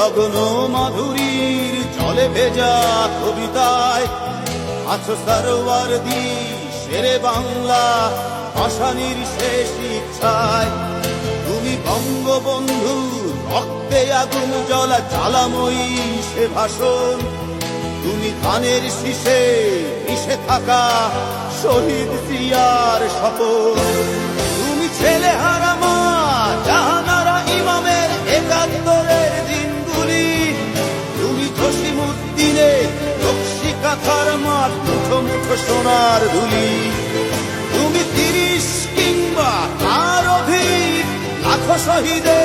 গগন মাধুরীর জলে ভেজা কবিতায় আছো সরোয়ারদি শেরে বাংলা ভাষানির শেষ ইচ্ছায়। তুমি বঙ্গবন্ধু রক্তে আগুন জ্বলা জ্বালাময়ী সে ভাষণ। তুমি ধানের শীষে মিশে থাকা শহীদ জিয়ার শপথ। তুমি ছেলে হারা মা জাহানারা ইমামের একাত্তরের দিনগুলি। তুমি জসিমউদ্দিনের নকশি কাঁথার মাঠ মুঠো মুঠো সোনার ধুলি। তুমি 30 কিংবা তার অধিক লাখো শহীদের